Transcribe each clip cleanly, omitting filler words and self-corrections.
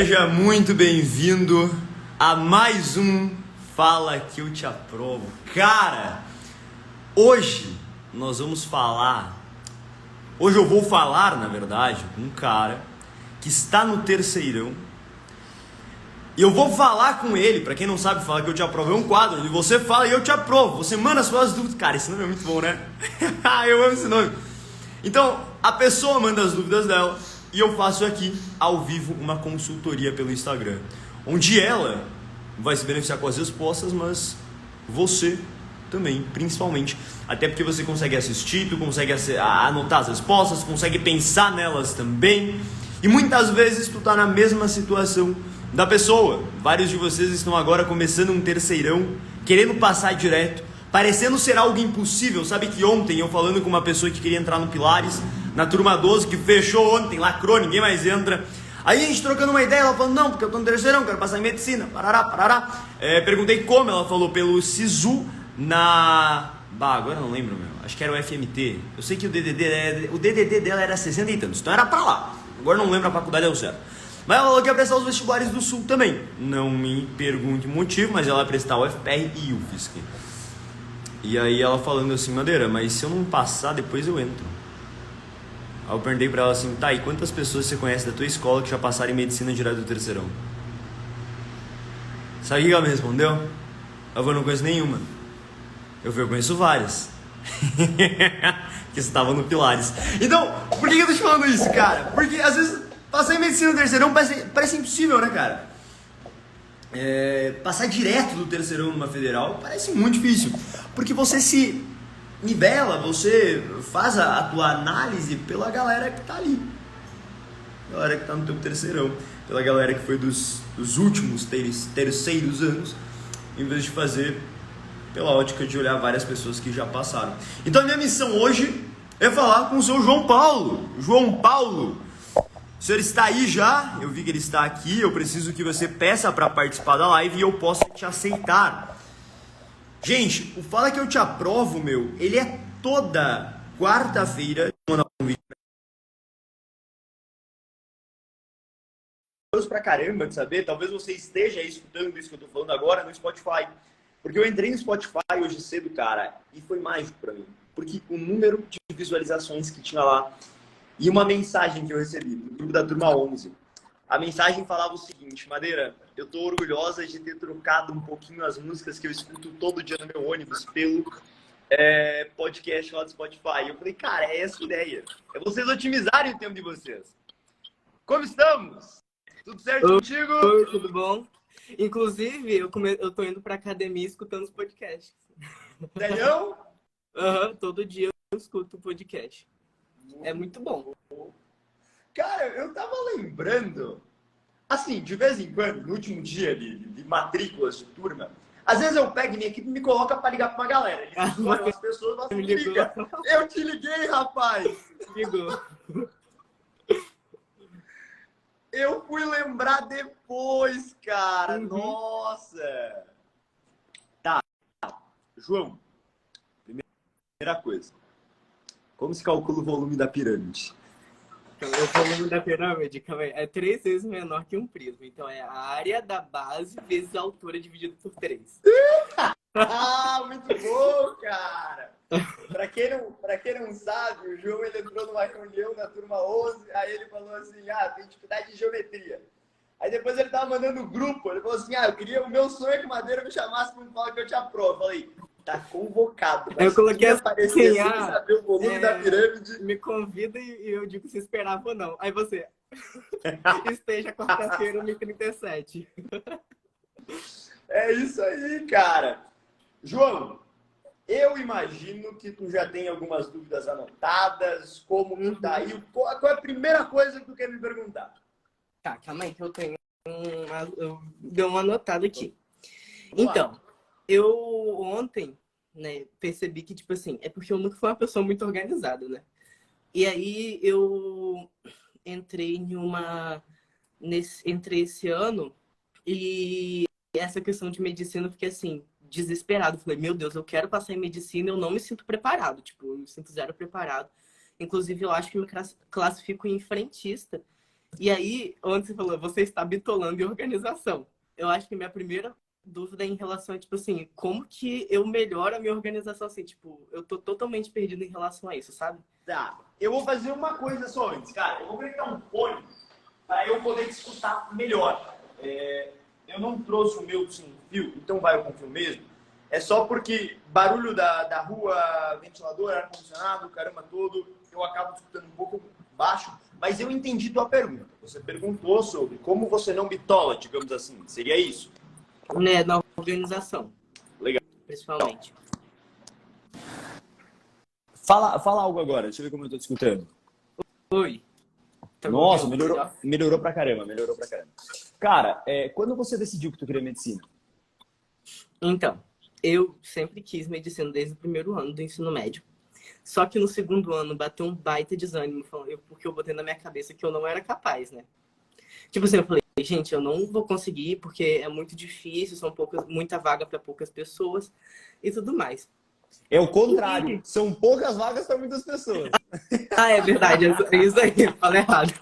Seja muito bem-vindo a mais um Fala Que Eu Te Aprovo. Cara, hoje nós vamos falar... Hoje eu vou falar, na verdade, com um cara que está no terceirão. E eu vou falar com ele, pra quem não sabe, Fala Que Eu Te Aprovo é um quadro onde você fala e eu te aprovo. Você manda suas dúvidas. Cara, esse nome é muito bom, né? Eu amo esse nome. Então, a pessoa manda as dúvidas dela e eu faço aqui, ao vivo, uma consultoria pelo Instagram, onde ela vai se beneficiar com as respostas, mas você também, principalmente. Até porque você consegue assistir, tu consegue anotar as respostas, consegue pensar nelas também. E muitas vezes tu tá na mesma situação da pessoa. Vários de vocês estão agora começando um terceirão, querendo passar direto, parecendo ser algo impossível. Sabe que ontem eu falando com uma pessoa que queria entrar no Pilares, na turma 12, que fechou ontem, lacrou, ninguém mais entra. Aí a gente trocando uma ideia, ela falando, não, porque eu tô no terceirão, quero passar em medicina, parará. Perguntei como, ela falou pelo SISU na... agora eu não lembro, meu. Acho que era o FMT. Eu sei que o DDD dela era 60 e tantos, então era pra lá. Agora não lembro a faculdade ao certo. Mas ela falou que ia prestar os vestibulares do Sul também. Não me pergunte o motivo, mas ela ia prestar o FPR e o UFSC. E aí ela falando assim, Madeira, mas se eu não passar, depois eu entro. Aí eu perguntei pra ela assim, tá, e quantas pessoas você conhece da tua escola que já passaram em medicina direto do terceirão? Sabe o que ela me respondeu? Eu não conheço nenhuma. Eu conheço várias. Que estavam no Pilares. Então, por que eu tô te falando isso, cara? Porque às vezes passar em medicina no terceirão parece impossível, né, cara? Passar direto do terceirão numa federal parece muito difícil. Porque você se nivela, você faz a tua análise pela galera que tá ali. Galera que tá no teu terceirão. Pela galera que foi dos últimos terceiros anos. Em vez de fazer pela ótica de olhar várias pessoas que já passaram. Então a minha missão hoje é falar com o seu João Paulo. João Paulo, o senhor está aí já? Eu vi que ele está aqui. Eu preciso que você peça para participar da live e eu possa te aceitar. Gente, o Fala Que Eu Te Aprovo, meu, ele é toda quarta-feira. Pra caramba de saber, talvez você esteja aí escutando isso que eu tô falando agora no Spotify. Porque eu entrei no Spotify hoje cedo, cara, e foi mágico pra mim. Porque o número de visualizações que tinha lá e uma mensagem que eu recebi do grupo da turma 11. A mensagem falava o seguinte, Madeira, eu tô orgulhosa de ter trocado um pouquinho as músicas que eu escuto todo dia no meu ônibus pelo podcast lá do Spotify. Eu falei, cara, é essa a ideia. É vocês otimizarem o tempo de vocês. Como estamos? Tudo certo contigo? Oi, tudo bom? Inclusive, eu tô indo pra academia escutando os podcasts. Sério? Todo dia eu escuto o podcast. É muito bom. Cara, eu tava lembrando, assim, de vez em quando, no último dia de matrículas de turma, às vezes eu pego minha equipe e me coloca pra ligar pra uma galera. Eles escolhem as pessoas, nossa, me liga. Eu te liguei, rapaz! Ligou. Eu fui lembrar depois, cara. Nossa! Tá, João, primeira coisa. Como se calcula o volume da pirâmide? O volume da pirâmide, é 3 vezes menor que um prisma. Então é a área da base vezes a altura dividido por 3. Muito bom, cara! Pra quem não sabe, o João ele entrou numa reunião na turma 11, aí ele falou assim, tem dificuldade de geometria. Aí depois ele tava mandando o grupo, ele falou assim, o meu sonho é que Madeira me chamasse pra falar que eu te aprovo. Eu falei, tá convocado. Eu coloquei assim, saber o volume da pirâmide. Me convida e eu digo se esperava ou não. Aí você, esteja quarta-feira, 1h37. É isso aí, cara. João, eu imagino que tu já tem algumas dúvidas anotadas, como tu tá aí. Qual é a primeira coisa que tu quer me perguntar? Tá, calma aí que eu tenho eu dei uma anotada aqui. Então, eu ontem, né, percebi que, tipo assim, é porque eu nunca fui uma pessoa muito organizada, né? E aí eu entrei entre esse ano e essa questão de medicina eu fiquei assim, desesperado. Falei, meu Deus, eu quero passar em medicina, eu não me sinto preparado. Tipo, eu me sinto zero preparado. Inclusive, eu acho que me classifico em frentista. E aí, onde você falou, você está bitolando em organização. Eu acho que minha primeira dúvida é em relação a, tipo assim, como que eu melhoro a minha organização, assim, tipo, eu tô totalmente perdido em relação a isso, sabe? Tá, eu vou fazer uma coisa só antes, cara. Eu vou conectar um fone para eu poder te escutar melhor. Eu não trouxe o meu sem fio, então vai com fio mesmo. É só porque barulho da rua, ventilador, ar-condicionado, caramba todo, eu acabo escutando um pouco baixo. Mas eu entendi tua pergunta. Você perguntou sobre como você não bitola, digamos assim. Seria isso? Né, na organização, Legal. principalmente. Fala algo agora, deixa eu ver como eu tô te escutando. Oi. Tá me Nossa, ouvindo melhor? melhorou pra caramba, melhorou pra caramba. Cara, quando você decidiu que tu queria medicina? Então, eu sempre quis medicina desde o primeiro ano do ensino médio. Só que no segundo ano bateu um baita desânimo, porque eu botei na minha cabeça que eu não era capaz, né? Tipo assim, eu falei, gente, eu não vou conseguir porque é muito difícil, são muita vaga para poucas pessoas e tudo mais. É o contrário, são poucas vagas para muitas pessoas. Ah, é verdade, é isso aí, falei errado.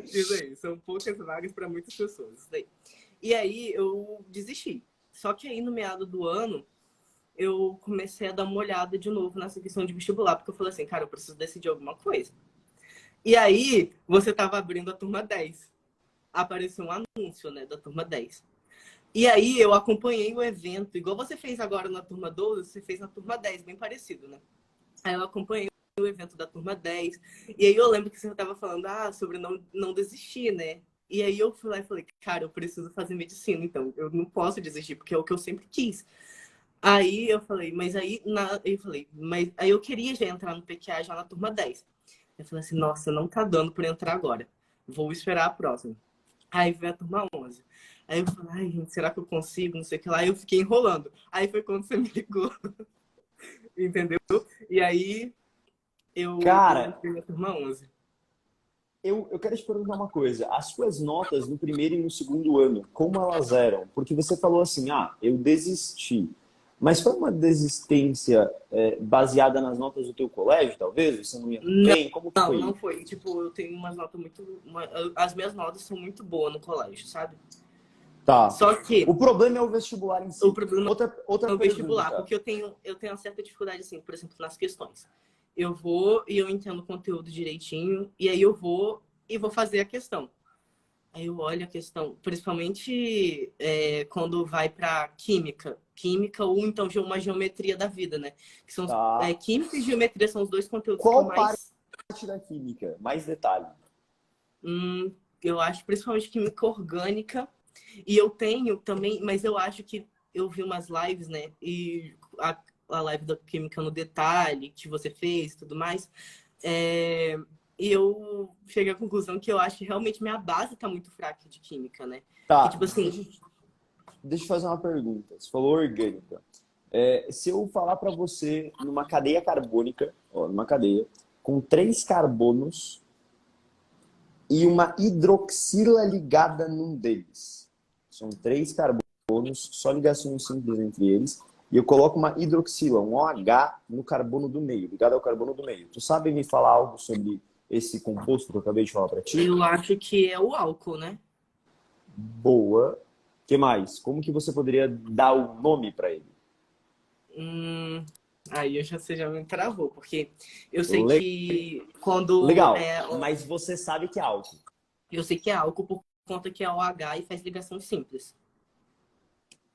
Isso aí, são poucas vagas para muitas pessoas, isso daí. E aí eu desisti. Só que aí no meado do ano, eu comecei a dar uma olhada de novo nessa questão de vestibular, porque eu falei assim, cara, eu preciso decidir alguma coisa. E aí, você tava abrindo a turma 10. Apareceu um anúncio, né, da turma 10. E aí, eu acompanhei o evento, igual você fez agora na turma 12, você fez na turma 10, bem parecido, né? Aí eu acompanhei o evento da turma 10. E aí eu lembro que você tava falando, sobre não desistir, né? E aí eu fui lá e falei, cara, eu preciso fazer medicina, então eu não posso desistir, porque é o que eu sempre quis. Aí eu falei, mas aí eu queria já entrar no PQA já na turma 10. Eu falei assim, nossa, não tá dando por entrar agora. Vou esperar a próxima. Aí veio a turma 11. Aí eu falei, ai, gente, será que eu consigo? Não sei o que lá. Aí eu fiquei enrolando. Aí foi quando você me ligou. Entendeu? E aí eu Cara, entrei na turma 11. eu quero te perguntar uma coisa. As suas notas no primeiro e no segundo ano, como elas eram? Porque você falou assim, eu desisti. Mas foi uma desistência baseada nas notas do teu colégio, talvez? Você não ia tão Não, bem? Como que foi não isso? foi. Tipo, eu tenho umas notas as minhas notas são muito boas no colégio, sabe? Tá. Só que O problema é o vestibular em o si. problema Outra no vestibular, pergunta. porque eu tenho uma certa dificuldade, assim, por exemplo, nas questões. Eu vou e eu entendo o conteúdo direitinho, e aí eu vou e vou fazer a questão. Aí eu olho a questão, principalmente quando vai para química ou então uma geometria da vida, né? Que são Tá. química e geometria são os dois conteúdos que eu Qual parte mais, da química? Mais detalhe. eu acho, principalmente química orgânica. E eu tenho também, mas eu acho que eu vi umas lives, né? E a live da Química no Detalhe que você fez e tudo mais. É, e eu cheguei à conclusão que eu acho que realmente minha base tá muito fraca de química, né? Que tipo Tá. assim, Deixa eu fazer uma pergunta. Você falou orgânica. Se eu falar para você numa cadeia carbônica, numa cadeia, com 3 carbonos e uma hidroxila ligada num deles. São 3 carbonos, só ligação simples entre eles. E eu coloco uma hidroxila, um OH, no carbono do meio, ligado ao carbono do meio. Tu sabe me falar algo sobre esse composto que eu acabei de falar para ti? eu acho que é o álcool, né? Boa. Que mais? Como que você poderia dar o nome para ele? Aí você já me travou, porque eu sei que quando Legal, mas você sabe que é álcool. eu sei que é álcool por conta que é OH e faz ligação simples.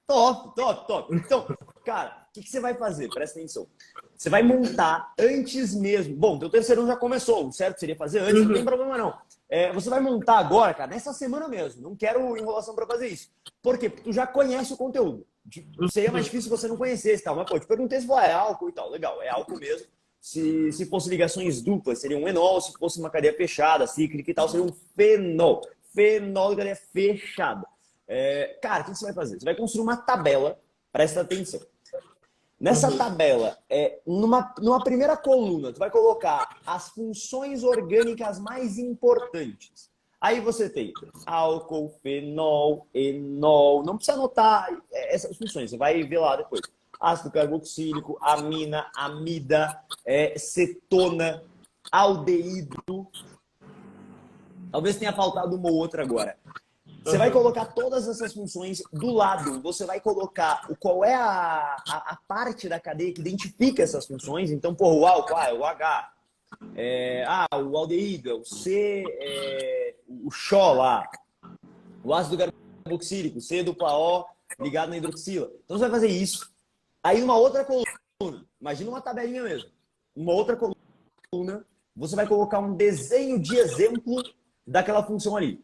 Top, top, top. Então, cara, o que você vai fazer? Presta atenção. Você vai montar antes mesmo. Bom, teu terceiro ano já começou, certo? Seria fazer antes, não tem problema não. Você vai montar agora, cara, nessa semana mesmo. Não quero enrolação para fazer isso. Por quê? Porque tu já conhece o conteúdo. Seria mais difícil se você não conhecesse, tal. Mas, pô, te perguntei se é álcool e tal. Legal, é álcool mesmo. Se fosse ligações duplas, seria um enol. Se fosse uma cadeia fechada, cíclica e tal, seria um fenol. Fenol de cadeia fechada. Cara, o que você vai fazer? Você vai construir uma tabela, presta atenção. Nessa tabela, numa primeira coluna, tu vai colocar as funções orgânicas mais importantes. Aí você tem álcool, fenol, enol. Não precisa anotar essas funções, você vai ver lá depois. Ácido carboxílico, amina, amida, cetona, aldeído. Talvez tenha faltado uma ou outra agora. Você vai colocar todas essas funções do lado. Você vai colocar qual é a parte da cadeia que identifica essas funções. Então, pô, o álcool, é o H. O aldeído, é o C, o Xó lá. O ácido carboxílico, C dupla O ligado na hidroxila. Então, você vai fazer isso. Aí, numa outra coluna, imagina uma tabelinha mesmo. Uma outra coluna, você vai colocar um desenho de exemplo daquela função ali.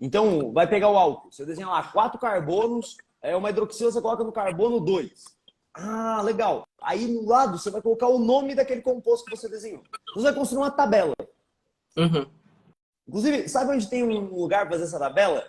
Então, vai pegar o álcool. Você desenha lá 4 carbonos, uma hidroxila você coloca no carbono 2. Ah, legal. Aí no lado você vai colocar o nome daquele composto que você desenhou. Você vai construir uma tabela. Uhum. Inclusive, sabe onde tem um lugar para fazer essa tabela?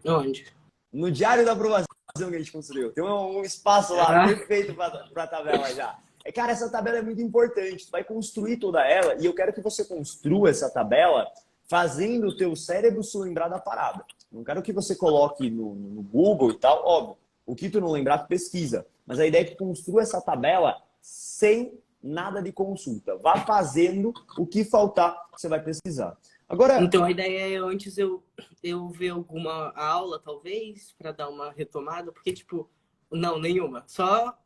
Onde? No diário da aprovação que a gente construiu. Tem um espaço lá perfeito para a tabela já. Cara, essa tabela é muito importante. Tu vai construir toda ela e eu quero que você construa essa tabela fazendo o teu cérebro se lembrar da parada. Não quero que você coloque no Google e tal, óbvio. O que tu não lembrar, tu pesquisa. Mas a ideia é que tu construa essa tabela sem nada de consulta. Vá fazendo o que faltar, você vai precisar. Agora, então a ideia é antes eu ver alguma aula, talvez, para dar uma retomada, porque, tipo, não, nenhuma. Só.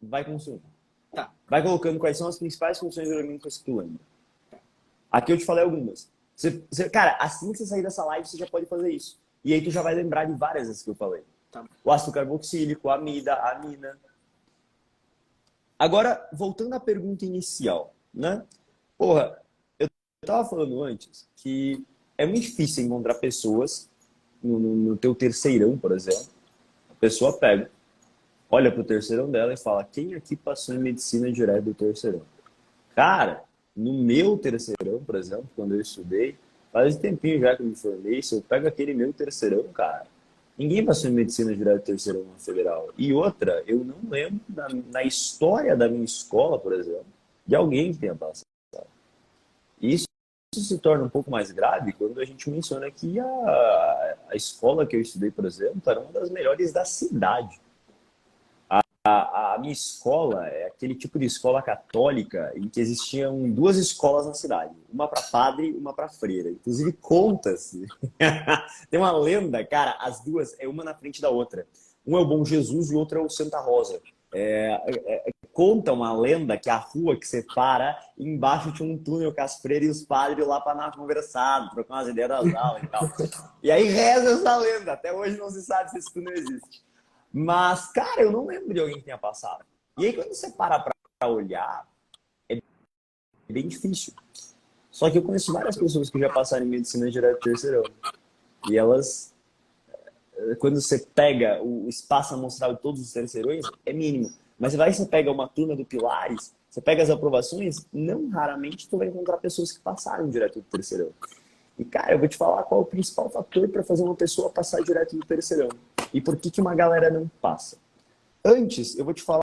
Vai construindo. Tá. Vai colocando quais são as principais funções orgânicas que tu lembra. Aqui eu te falei algumas. Cara, assim que você sair dessa live, você já pode fazer isso. E aí tu já vai lembrar de várias das que eu falei. Tá. O ácido carboxílico, a amida, a amina. Agora, voltando à pergunta inicial, né? Porra, eu tava falando antes que é muito difícil encontrar pessoas no teu terceirão, por exemplo. A pessoa pega, olha pro terceirão dela e fala: quem aqui passou em medicina direto do terceirão? Cara, no meu terceirão, por exemplo, quando eu estudei, faz um tempinho já que eu me formei, se eu pego aquele meu terceirão, cara, ninguém passou em medicina direto do terceirão na federal. E outra, eu não lembro na história da minha escola, por exemplo, de alguém que tenha passado. E isso se torna um pouco mais grave quando a gente menciona que a escola que eu estudei, por exemplo, era uma das melhores da cidade. A minha escola é aquele tipo de escola católica em que existiam 2 escolas na cidade. Uma para padre e uma para freira. Inclusive, conta-se. Tem uma lenda, cara, as duas é uma na frente da outra. Um é o Bom Jesus e o outro é o Santa Rosa. Conta uma lenda que a rua que separa, embaixo tinha um túnel com as freiras e os padres lá para conversar, trocar umas ideias das aulas e tal. E aí reza essa lenda. Até hoje não se sabe se esse túnel existe. Mas, cara, eu não lembro de alguém que tenha passado. E aí, quando você para pra olhar, é bem difícil. Só que eu conheço várias pessoas que já passaram em medicina direto do terceirão. E elas, quando você pega o espaço amostral de todos os terceirões, é mínimo. Mas você pega uma turma do Pilares, você pega as aprovações, não raramente tu vai encontrar pessoas que passaram direto do terceirão. E, cara, eu vou te falar qual é o principal fator para fazer uma pessoa passar direto do terceirão. E por que uma galera não passa. Antes, eu vou te falar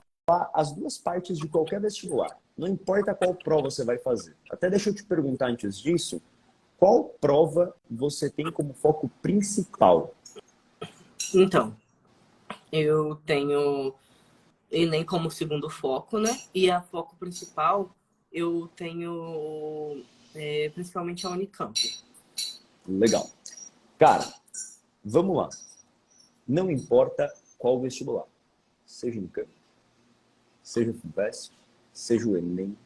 as 2 partes de qualquer vestibular. Não importa qual prova você vai fazer. Até deixa eu te perguntar antes disso, qual prova você tem como foco principal? Então, eu tenho Enem como segundo foco, né? E a foco principal, eu tenho principalmente a Unicamp. Legal. Cara, vamos lá. Não importa qual vestibular. Seja o Unicamp, seja o FUVEST, seja o Enem,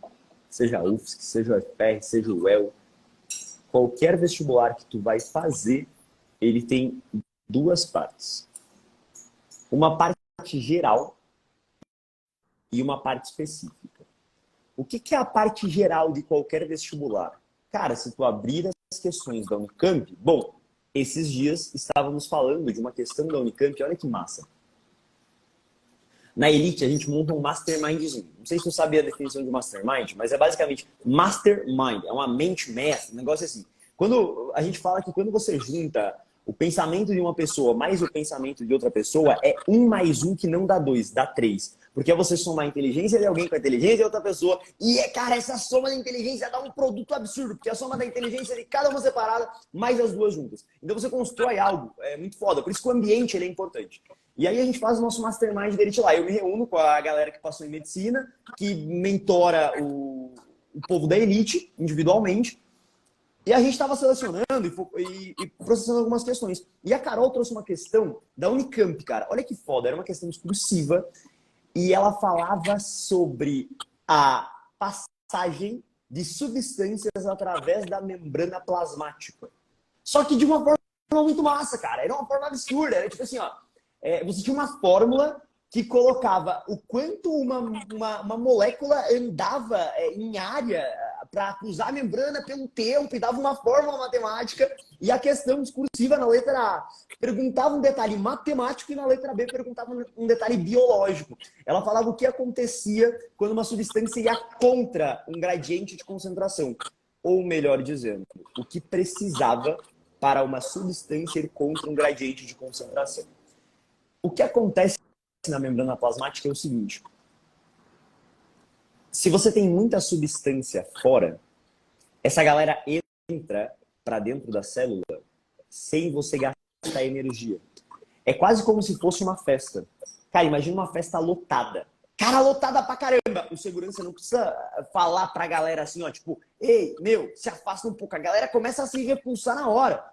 seja a UFSC, seja o UFR, seja o UEL. Qualquer vestibular que tu vai fazer, ele tem 2 partes. Uma parte geral e uma parte específica. O que é a parte geral de qualquer vestibular? Cara, se tu abrir as questões da Unicamp, bom, esses dias estávamos falando de uma questão da Unicamp, olha que massa. Na Elite, a gente monta um mastermindzinho. Não sei se você sabia a definição de mastermind, mas é basicamente mastermind, é uma mente mestra, um negócio assim. Quando a gente fala que quando você junta o pensamento de uma pessoa mais o pensamento de outra pessoa, é 1 mais 1 que não dá 2, dá 3. Porque é você somar a inteligência de alguém com a inteligência de outra pessoa. E, cara, essa soma da inteligência dá um produto absurdo. Porque a soma da inteligência de cada uma separada, mais as 2 juntas. Então você constrói algo. É muito foda. Por isso que o ambiente ele é importante. E aí a gente faz o nosso mastermind de Elite lá. Eu me reúno com a galera que passou em medicina, que mentora o povo da Elite, individualmente. E a gente estava selecionando e processando algumas questões. E a Carol trouxe uma questão da Unicamp, cara. Olha que foda, era uma questão discursiva. E ela falava sobre a passagem de substâncias através da membrana plasmática. Só que de uma forma muito massa, cara. Era uma forma absurda. Era tipo assim, ó. Você tinha uma fórmula que colocava o quanto uma molécula andava em área para cruzar a membrana pelo tempo e dava uma fórmula matemática. E a questão discursiva na letra A perguntava um detalhe matemático e na letra B perguntava um detalhe biológico. Ela falava o que acontecia quando uma substância ia contra um gradiente de concentração. Ou melhor dizendo, o que precisava para uma substância ir contra um gradiente de concentração. O que acontece na membrana plasmática é o seguinte. Se você tem muita substância fora, essa galera entra para dentro da célula sem você gastar energia. É quase como se fosse uma festa. Cara, imagina uma festa lotada. Cara, lotada pra caramba. O segurança não precisa falar pra galera assim, ó, tipo, ei, meu, se afasta um pouco. A galera começa a se repulsar na hora.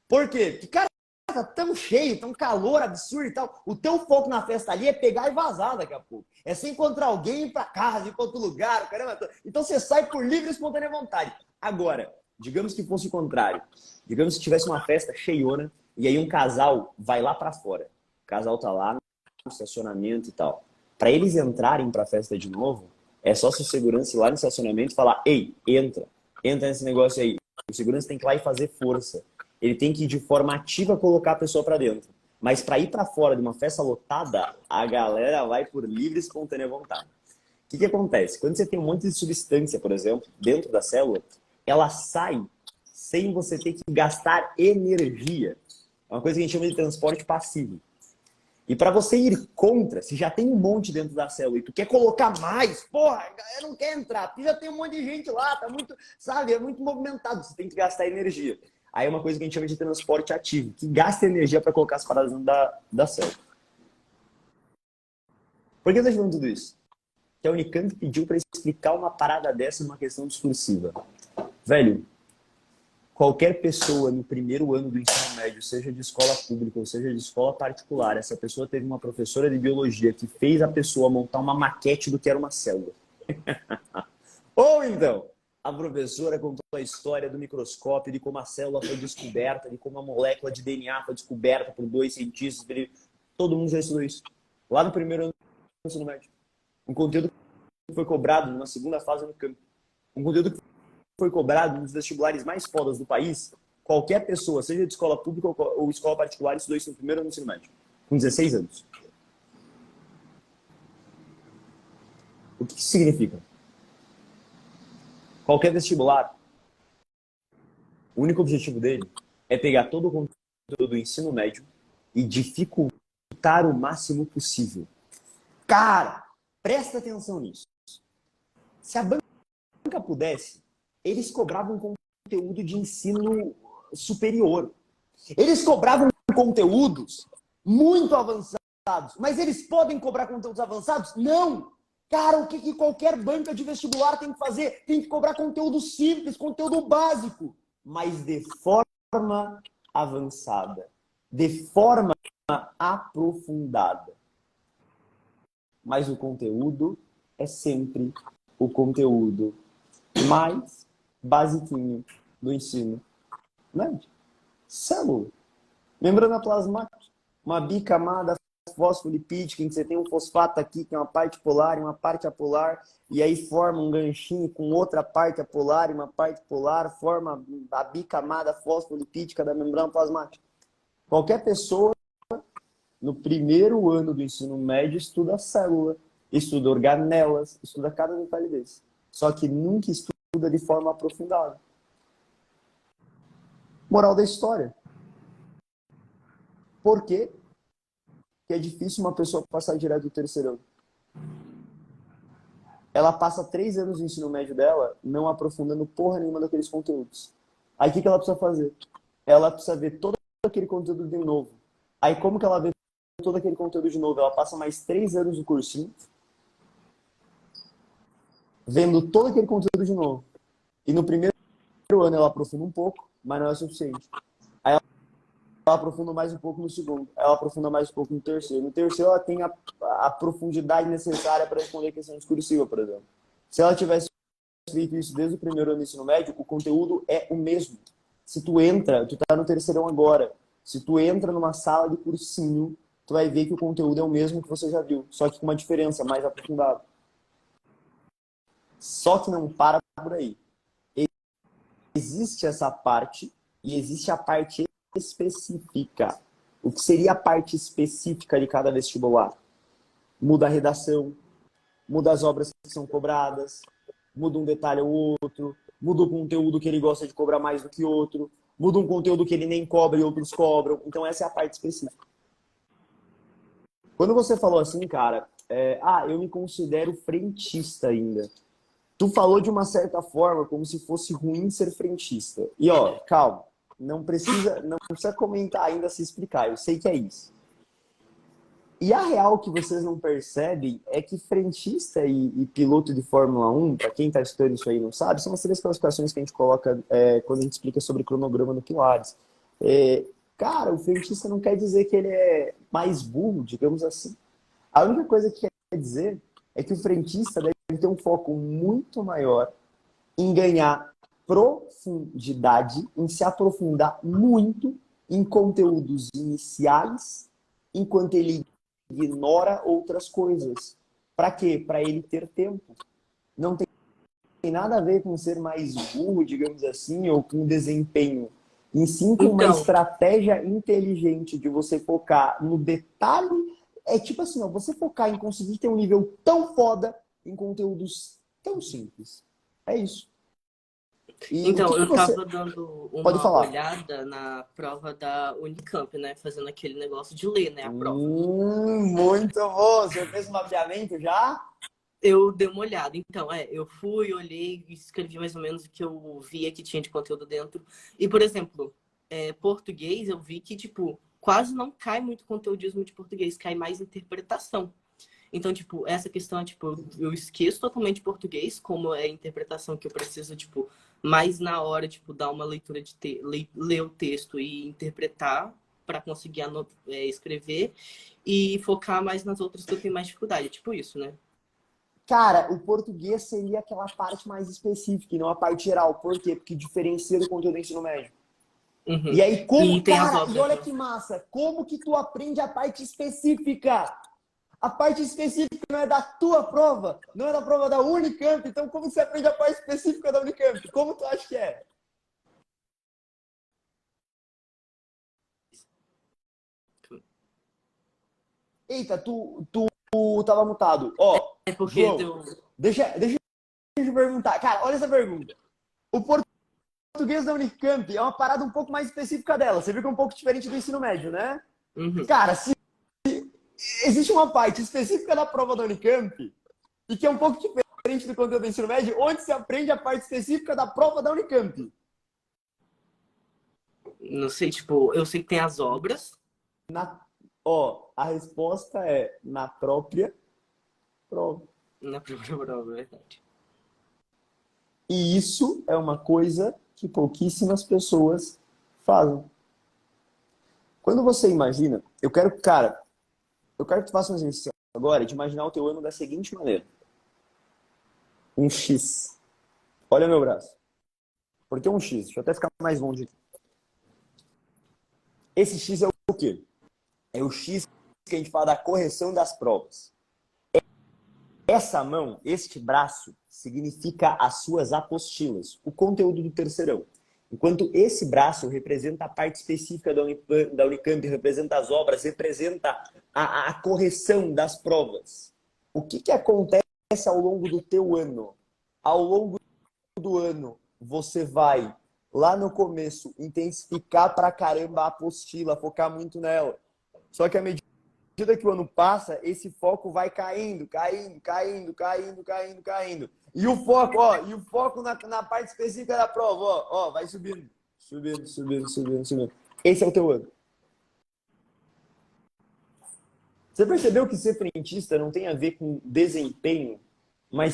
Por quê? Porque, cara, tá tão cheio, tão calor absurdo e tal. O teu foco na festa ali é pegar e vazar daqui a pouco. É você encontrar alguém, ir pra casa, ir pra outro lugar, caramba. Então você sai por livre e espontânea vontade. Agora, digamos que fosse o contrário. Digamos que tivesse uma festa cheiona e aí um casal vai lá pra fora. O casal tá lá no estacionamento e tal. Para eles entrarem para a festa de novo, é só se o segurança ir lá no estacionamento e falar, ei, entra nesse negócio aí. O segurança tem que ir lá e fazer força. Ele tem que, de forma ativa, colocar a pessoa para dentro. Mas para ir para fora de uma festa lotada, a galera vai por livre e espontânea vontade. O que acontece? Quando você tem um monte de substância, por exemplo, dentro da célula, ela sai sem você ter que gastar energia. É uma coisa que a gente chama de transporte passivo. E para você ir contra, se já tem um monte dentro da célula e tu quer colocar mais, porra, a galera não quer entrar, porque já tem um monte de gente lá, tá muito, sabe, é muito movimentado, você tem que gastar energia. Aí é uma coisa que a gente chama de transporte ativo, que gasta energia para colocar as paradas dentro da célula. Por que eu tô falando tudo isso? Que a Unicamp pediu para explicar uma parada dessa numa questão discursiva. Velho, qualquer pessoa no primeiro ano do ensino médio, seja de escola pública ou seja de escola particular, essa pessoa teve uma professora de biologia que fez a pessoa montar uma maquete do que era uma célula. Ou então, a professora contou a história do microscópio, de como a célula foi descoberta, de como a molécula de DNA foi descoberta por 2 cientistas. Todo mundo já estudou isso. Lá no primeiro ano do ensino médio. Um conteúdo que foi cobrado numa segunda fase no campo. Um conteúdo que foi cobrado nos vestibulares mais fodas do país. Qualquer pessoa, seja de escola pública ou escola particular, estudou isso no primeiro ano do ensino médio. Com 16 anos. O que isso significa? Qualquer vestibular, o único objetivo dele é pegar todo o conteúdo do ensino médio e dificultar o máximo possível. Cara, presta atenção nisso. Se a banca pudesse, eles cobravam conteúdo de ensino superior. Eles cobravam conteúdos muito avançados. Mas eles podem cobrar conteúdos avançados? Não! Cara, o que qualquer banca de vestibular tem que fazer? Tem que cobrar conteúdo simples, conteúdo básico, mas de forma avançada, de forma aprofundada. Mas o conteúdo é sempre o conteúdo mais basiquinho do ensino médio. Célula. Membrana plasmática. Uma bicamada fosfolipídica, em que você tem um fosfato aqui, que é uma parte polar e uma parte apolar, e aí forma um ganchinho com outra parte apolar e uma parte polar, forma a bicamada fosfolipídica da membrana plasmática. Qualquer pessoa, no primeiro ano do ensino médio, estuda a célula, estuda organelas, estuda cada detalhe desse. Só que nunca estuda de forma aprofundada. Moral da história. Por quê? Que é difícil uma pessoa passar direto do terceiro ano. Ela passa 3 anos do ensino médio dela não aprofundando porra nenhuma daqueles conteúdos. Aí o que ela precisa fazer? Ela precisa ver todo aquele conteúdo de novo. Aí como que ela vê todo aquele conteúdo de novo? Ela passa mais 3 anos no cursinho vendo todo aquele conteúdo de novo. E no primeiro primeiro ano ela aprofunda um pouco, mas não é suficiente. Aí ela aprofunda mais um pouco no segundo, ela aprofunda mais um pouco no terceiro. No terceiro ela tem a profundidade necessária para responder a questão discursiva, por exemplo. Se ela tivesse feito isso desde o primeiro ano do ensino médio, o conteúdo é o mesmo. Se tu entra, tu tá no terceirão agora, se tu entra numa sala de cursinho, tu vai ver que o conteúdo é o mesmo que você já viu, só que com uma diferença mais aprofundada. Só que não para por aí. Existe essa parte e existe a parte específica. O que seria a parte específica de cada vestibular? Muda a redação, muda as obras que são cobradas, muda um detalhe ou outro, muda o conteúdo que ele gosta de cobrar mais do que outro, muda um conteúdo que ele nem cobra e outros cobram. Então essa é a parte específica. Quando você falou assim, cara, eu me considero frentista ainda. Tu falou de uma certa forma como se fosse ruim ser frentista. E ó, calma, não precisa comentar ainda, se explicar. Eu sei que é isso. E a real que vocês não percebem é que frentista e piloto de Fórmula 1, para quem está estudando isso aí e não sabe, são as três classificações que a gente coloca quando a gente explica sobre cronograma no Pilares. Cara, o frentista não quer dizer que ele é mais burro, digamos assim. A única coisa que quer dizer é que o frentista deve ter um foco muito maior em ganhar profundidade, em se aprofundar muito em conteúdos iniciais, enquanto ele ignora outras coisas. Para quê? Para ele ter tempo. Não tem nada a ver com ser mais burro, digamos assim, ou com desempenho. Em sim com uma estratégia inteligente de você focar no detalhe. É tipo assim, ó, você focar em conseguir ter um nível tão foda em conteúdos tão simples. É isso. E então, eu você... tava dando Pode uma falar. olhada na prova da Unicamp, né? Fazendo aquele negócio de ler, né? A prova. Muito bom! Você fez um mapeamento já? Eu dei uma olhada. Então, eu fui, olhei e escrevi mais ou menos o que eu via que tinha de conteúdo dentro. E, por exemplo, português, eu vi que, tipo, quase não cai muito conteudismo de português, cai mais interpretação. Então, tipo, essa questão é, tipo, eu esqueço totalmente português, como é a interpretação que eu preciso, tipo, mais na hora, tipo, dar uma leitura de ler o texto e interpretar para conseguir escrever e focar mais nas outras que eu tenho mais dificuldade, tipo isso, né? Cara, o português seria aquela parte mais específica e não a parte geral. Por quê? Porque diferencia do conteúdo do ensino médio. Uhum. E aí, E tem as cara, obras, e olha né? que massa, como que tu aprende a parte específica? A parte específica não é da tua prova, não é da prova da Unicamp, então como você aprende a parte específica da Unicamp? Como tu acha que é? Eita, tu tava mutado. Ó, É porque João, deu. deixa eu te perguntar. Cara, olha essa pergunta. O português da Unicamp é uma parada um pouco mais específica dela. Você viu que é um pouco diferente do ensino médio, né? Uhum. Cara, se existe uma parte específica da prova da Unicamp e que é um pouco diferente do conteúdo do ensino médio, onde se aprende a parte específica da prova da Unicamp. Não sei, tipo, eu sei que tem as obras. A resposta é na própria prova. Na própria prova, é verdade. E isso é uma coisa que pouquíssimas pessoas fazem. Quando você imagina, eu quero que tu faça um exercício agora de imaginar o teu ano da seguinte maneira. Um X. Olha meu braço. Por que um X? Deixa eu até ficar mais longe aqui. Esse X é o quê? É o X que a gente fala da correção das provas. Essa mão, este braço, significa as suas apostilas, o conteúdo do terceirão. Enquanto esse braço representa a parte específica da Unicamp, representa as obras, representa a correção das provas. O que acontece ao longo do teu ano? Ao longo do ano, você vai, lá no começo, intensificar pra caramba a apostila, focar muito nela. Só que à medida que o ano passa, esse foco vai caindo. E o foco na parte específica da prova, vai subindo. Subindo. Esse é o teu ano. Você percebeu que ser frentista não tem a ver com desempenho, mas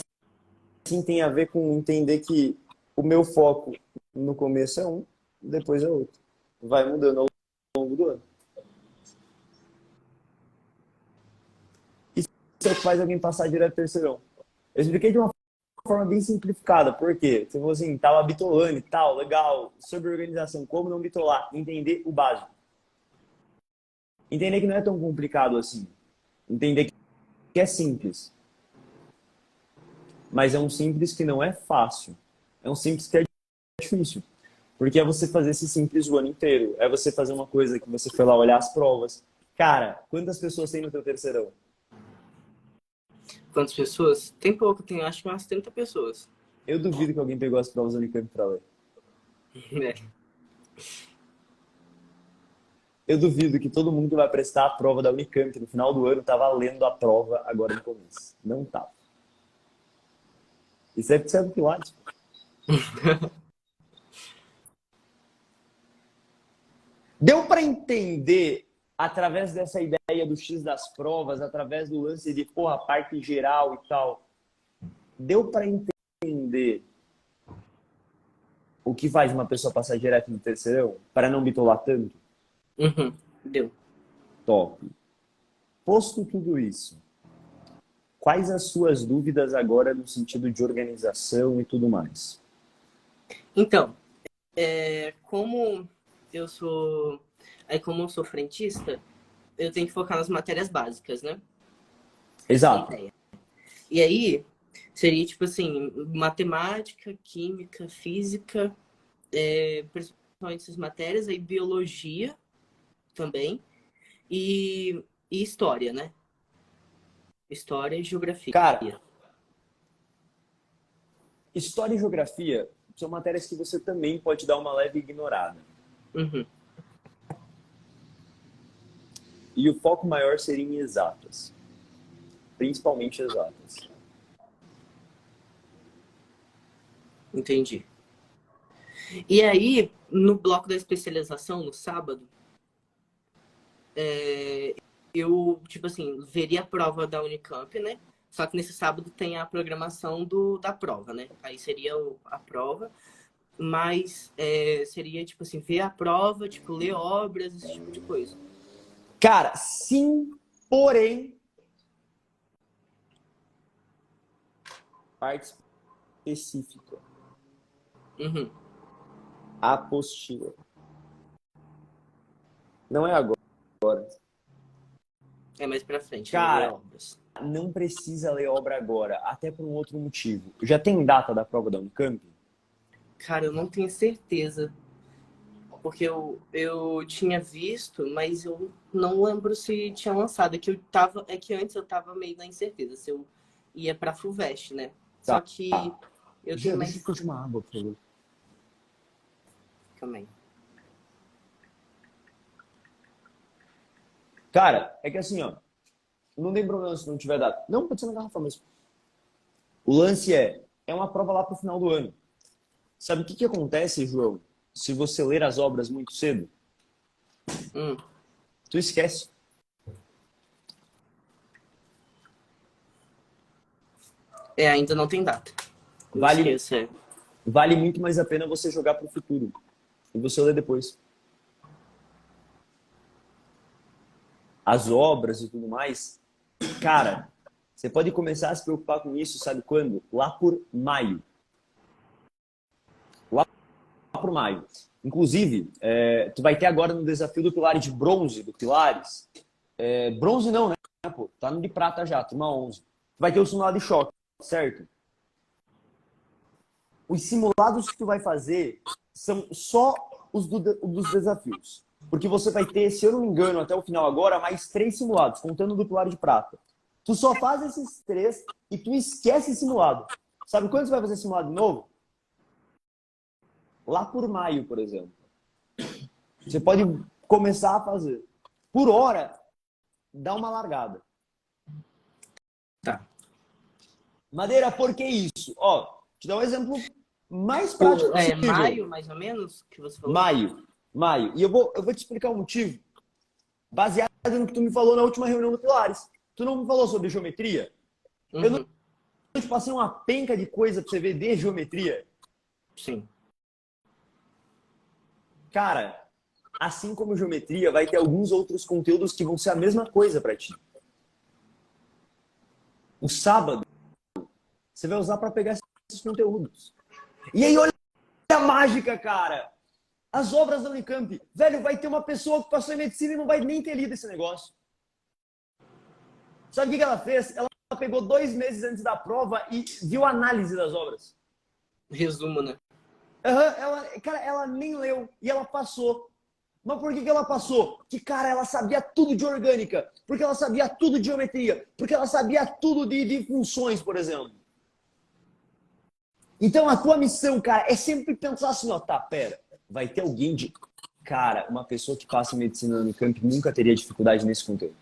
sim tem a ver com entender que O meu foco no começo é um, depois é outro. Vai mudando ao longo do ano. Isso é o que faz alguém passar direto terceirão. Eu expliquei de uma forma bem simplificada. Por quê? Você falou assim, tava bitolando e tal, legal. Sobre organização, como não bitolar? Entender o básico. Entender que não é tão complicado assim. Entender que é simples. Mas é um simples que não é fácil. É um simples que é difícil. Porque é você fazer esse simples o ano inteiro. É você fazer uma coisa que você foi lá olhar as provas. Cara, quantas pessoas tem no teu terceirão? Quantas pessoas? Tem pouco, tem acho que umas 30 pessoas. Eu duvido que alguém pegou as provas do Unicamp pra ler. É. Eu duvido que todo mundo que vai prestar a prova da Unicamp no final do ano tava lendo a prova agora no começo. Não tá. Isso é porque você é do Pilates. Deu para entender, através dessa ideia do X das provas, através do lance de, porra, parte geral e tal, deu para entender o que faz uma pessoa passar direto no terceirão? Para não bitolar tanto? Uhum, deu. Top. Posto tudo isso, quais as suas dúvidas agora no sentido de organização e tudo mais? Então, como eu sou. Aí, como eu sou frentista, eu tenho que focar nas matérias básicas, né? Essa é a Exato. ideia. E aí, seria tipo assim, matemática, química, física, principalmente essas matérias, aí biologia também, e história, né? História e geografia. Cara, história e geografia são matérias que você também pode dar uma leve ignorada. Uhum. E o foco maior seria em exatas. Principalmente exatas. Entendi. E aí, no bloco da especialização, no sábado, eu, tipo assim, veria a prova da Unicamp, né? Só que nesse sábado tem a programação da prova, né? Aí seria a prova, mas seria, tipo assim, ver a prova, tipo, ler obras, esse tipo de coisa. Cara, sim, porém, parte específica. Uhum. Apostila. Não é agora. É mais pra frente, né? Ler Cara, obras. não precisa ler obra agora, até por um outro motivo. Já tem data da prova da Unicamp? Cara, eu não tenho certeza. Porque eu tinha visto, mas eu não lembro se tinha lançado. É que antes eu tava meio na incerteza se eu ia pra FUVEST, né? Só Tá. que eu Já, tenho deixa eu mais. pedir uma água, por favor. Também. Cara, é que assim, ó. Não tem problema se não tiver data. Não, pode ser na garrafa mesmo. O lance é uma prova lá pro final do ano. Sabe o que acontece, João? Se você ler as obras muito cedo, Hum. tu esquece. Ainda não tem data. Eu Vale, esqueço. vale muito mais a pena você jogar pro futuro. E você ler depois. As obras e tudo mais. Cara, você pode começar a se preocupar com isso, sabe quando? Lá por maio. Lá por maio. Inclusive, tu vai ter agora no desafio do Pilares de bronze, do Pilares. Bronze não, né? Pô, tá no de prata já, turma 11. Tu vai ter o simulado de choque, certo? Os simulados que tu vai fazer são só os dos desafios. Porque você vai ter, se eu não me engano, até o final agora, mais 3 simulados, contando do Pilar de Prata. Tu só faz esses 3 e tu esquece simulado. Sabe quando você vai fazer simulado de novo? Lá por maio, por exemplo. Você pode começar a fazer. Por hora, dá uma largada. Tá. Madeira, por que isso? Ó, te dar um exemplo mais prático possível. Maio, mais ou menos, que você falou? Maio. E eu vou te explicar o motivo, baseado no que tu me falou na última reunião do Pilares. Tu não me falou sobre geometria? Uhum. Eu não te passei uma penca de coisa pra você ver de geometria. Sim. Cara, assim como geometria, vai ter alguns outros conteúdos que vão ser a mesma coisa para ti. O sábado, você vai usar para pegar esses conteúdos. E aí, olha a mágica, cara! As obras da Unicamp. Velho, vai ter uma pessoa que passou em medicina e não vai nem ter lido esse negócio. Sabe o que ela fez? Ela pegou 2 meses antes da prova e viu a análise das obras. Resumo, né? Ela nem leu e ela passou. Mas por que ela passou? Que, cara, ela sabia tudo de orgânica, porque ela sabia tudo de geometria, porque ela sabia tudo de funções, por exemplo. Então, a tua missão, cara, é sempre pensar assim, ó, tá, pera, vai ter alguém de... Cara, uma pessoa que passa em medicina no Unicamp nunca teria dificuldade nesse conteúdo.